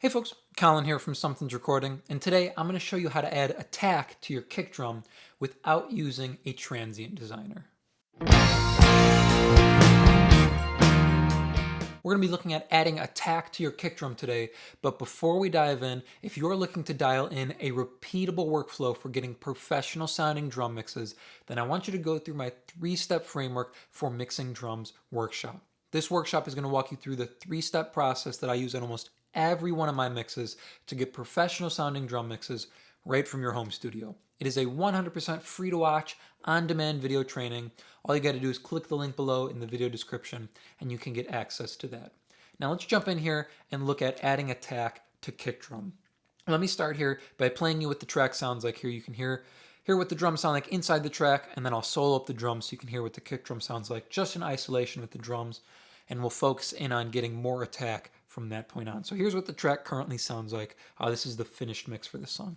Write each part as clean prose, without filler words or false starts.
Hey folks, Colin here from Something's Recording, and today I'm going to show you how to add attack to your kick drum without using a transient designer. We're going to be looking at adding attack to your kick drum today, but before we dive in, if you're looking to dial in a repeatable workflow for getting professional sounding drum mixes, then I want you to go through my 3-step framework for mixing drums workshop. This workshop is going to walk you through the 3-step process that I use in almost every one of my mixes to get professional sounding drum mixes right from your home studio. It is a 100% free to watch, on demand video training. All you got to do is click the link below in the video description and you can get access to that. Now let's jump in here and look at adding attack to kick drum. Let me start here by playing you what the track sounds like here. You can hear what the drums sound like inside the track, and then I'll solo up the drums so you can hear what the kick drum sounds like just in isolation with the drums, and we'll focus in on getting more attack from that point on. So here's what the track currently sounds like. This is the finished mix for this song.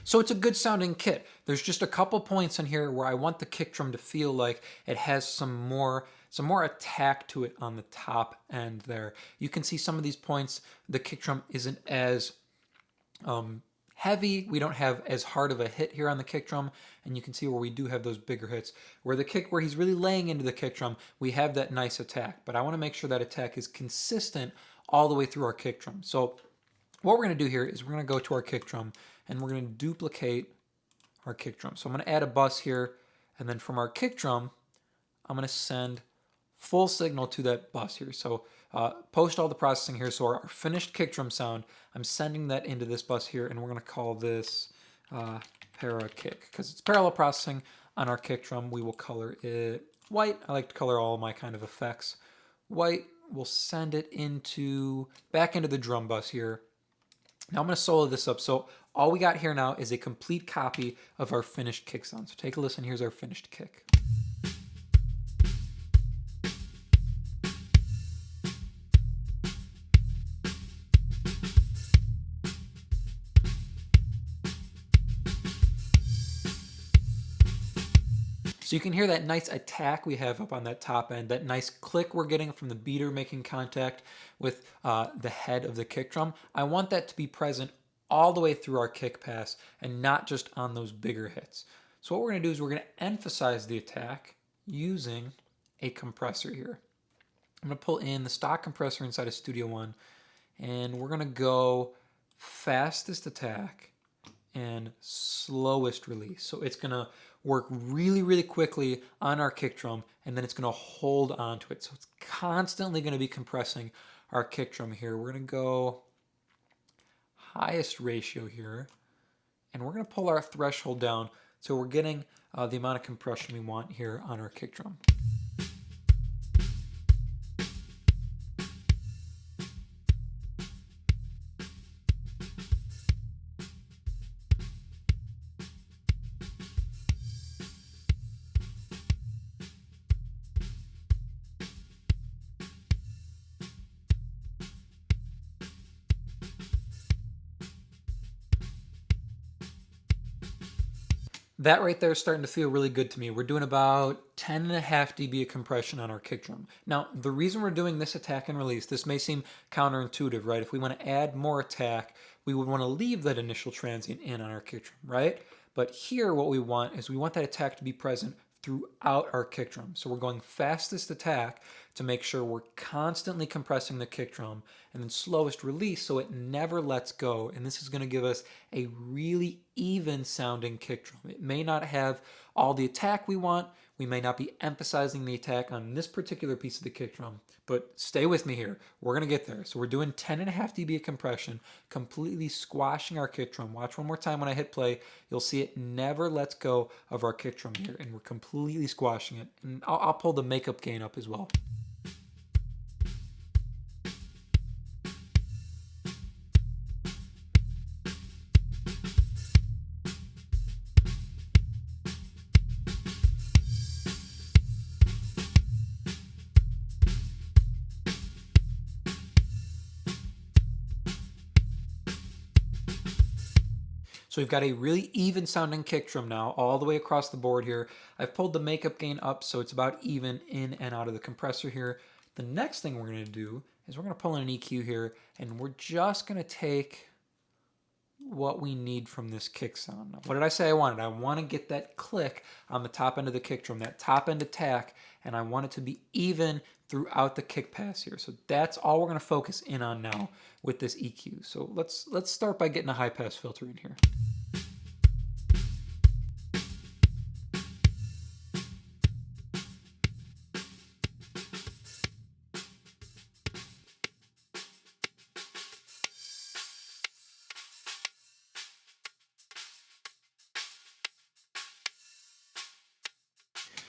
So it's a good sounding kit. There's just a couple points in here where I want the kick drum to feel like it has some more attack to it on the top end there. You can see some of these points, the kick drum isn't as heavy. We don't have as hard of a hit here on the kick drum, and you can see where we do have those bigger hits. Where he's really laying into the kick drum, we have that nice attack, but I want to make sure that attack is consistent all the way through our kick drum. So what we're going to do here is we're going to go to our kick drum and we're going to duplicate our kick drum. So I'm going to add a bus here, and then from our kick drum, I'm going to send full signal to that bus here. So post all the processing here. So our finished kick drum sound, I'm sending that into this bus here, and we're going to call this para kick because it's parallel processing on our kick drum. We will color it white. I like to color all my kind of effects white. We'll send it back into the drum bus here. Now I'm going to solo this up. So all we got here now is a complete copy of our finished kick sound. So take a listen. Here's our finished kick. So you can hear that nice attack we have up on that top end, that nice click we're getting from the beater making contact with the head of the kick drum. I want that to be present all the way through our kick pass and not just on those bigger hits. So what we're going to do is we're going to emphasize the attack using a compressor here. I'm going to pull in the stock compressor inside of Studio One, and we're going to go fastest attack and slowest release. So it's going to work really, really quickly on our kick drum, and then it's going to hold on to it. So it's constantly going to be compressing our kick drum here. We're going to go highest ratio here, and we're going to pull our threshold down so we're getting the amount of compression we want here on our kick drum. That right there is starting to feel really good to me. We're doing about 10.5 dB of compression on our kick drum. Now, the reason we're doing this attack and release, this may seem counterintuitive, right? If we want to add more attack, we would want to leave that initial transient in on our kick drum, right? But here what we want is we want that attack to be present throughout our kick drum. So we're going fastest attack to make sure we're constantly compressing the kick drum, and then slowest release so it never lets go. And this is going to give us a really even sounding kick drum. It may not have all the attack we want. We may not be emphasizing the attack on this particular piece of the kick drum, but stay with me here. We're going to get there. So we're doing 10.5 dB of compression, completely squashing our kick drum. Watch one more time when I hit play. You'll see it never lets go of our kick drum here, and we're completely squashing it. And I'll pull the makeup gain up as well. So we've got a really even sounding kick drum now all the way across the board here. I've pulled the makeup gain up so it's about even in and out of the compressor here. The next thing we're going to do is we're going to pull in an EQ here, and we're just going to take what we need from this kick sound. Now, what did I say I wanted? I want to get that click on the top end of the kick drum, that top end attack, and I want it to be even throughout the kick pass here. So that's all we're going to focus in on now with this EQ. So let's start by getting a high pass filter in here.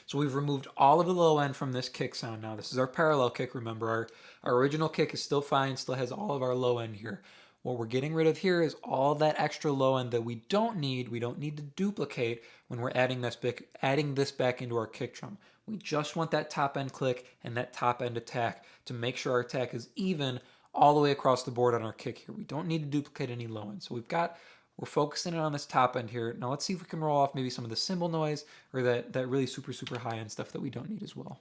So we've removed all of the low end from this kick sound now. This is our parallel kick, remember. Our original kick is still fine, still has all of our low end here. What we're getting rid of here is all that extra low end that we don't need to duplicate when we're adding this back into our kick drum. We just want that top end click and that top end attack to make sure our attack is even all the way across the board on our kick here. We don't need to duplicate any low end. So we're focusing on this top end here. Now let's see if we can roll off maybe some of the cymbal noise or that really super high end stuff that we don't need as well.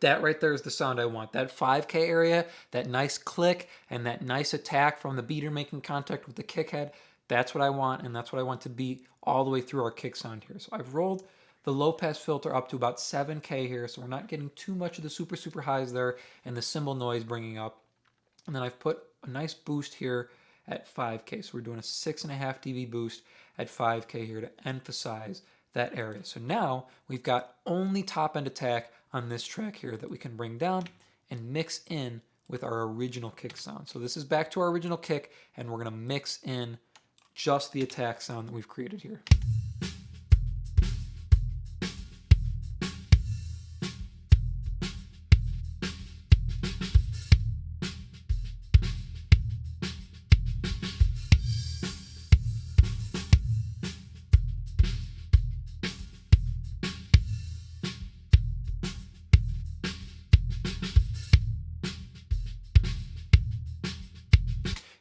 That right there is the sound I want. That 5K area, that nice click, and that nice attack from the beater making contact with the kick head, that's what I want, and that's what I want to be all the way through our kick sound here. So I've rolled the low pass filter up to about 7K here, so we're not getting too much of the super highs there and the cymbal noise bringing up. And then I've put a nice boost here at 5K. So we're doing a 6.5 dB boost at 5K here to emphasize that area. So now we've got only top end attack on this track here that we can bring down and mix in with our original kick sound. So this is back to our original kick, and we're going to mix in just the attack sound that we've created here.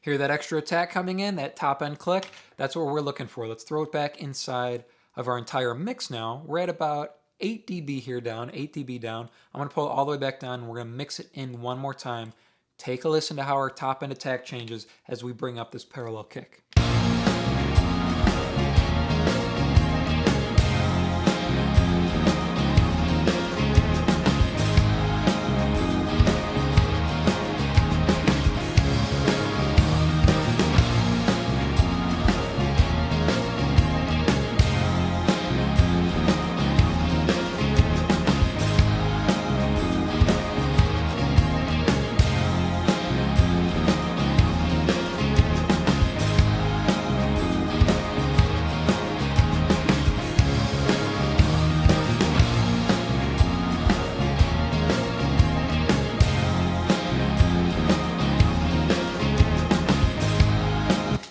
Hear that extra attack coming in, that top end click? That's what we're looking for. Let's throw it back inside of our entire mix now. We're at about 8 dB here down, 8 dB down. I'm gonna pull it all the way back down and we're gonna mix it in one more time. Take a listen to how our top end attack changes as we bring up this parallel kick.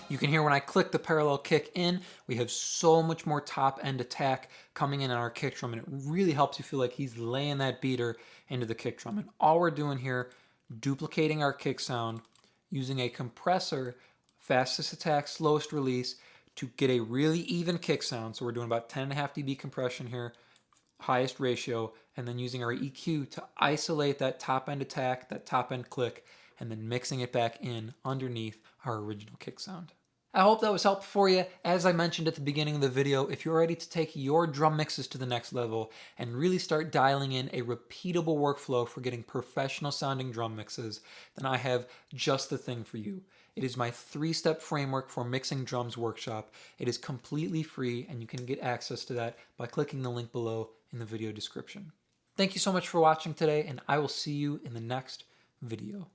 You can hear when I click the parallel kick in, we have so much more top end attack coming in on our kick drum, and it really helps you feel like he's laying that beater into the kick drum. And all we're doing here, duplicating our kick sound, using a compressor, fastest attack, slowest release, to get a really even kick sound. So we're doing about 10.5 dB compression here, highest ratio, and then using our EQ to isolate that top end attack, that top end click, and then mixing it back in underneath our original kick sound. I hope that was helpful for you. As I mentioned at the beginning of the video, if you're ready to take your drum mixes to the next level and really start dialing in a repeatable workflow for getting professional sounding drum mixes, then I have just the thing for you. It is my 3-step framework for mixing drums workshop. It is completely free, and you can get access to that by clicking the link below in the video description. Thank you so much for watching today, and I will see you in the next video.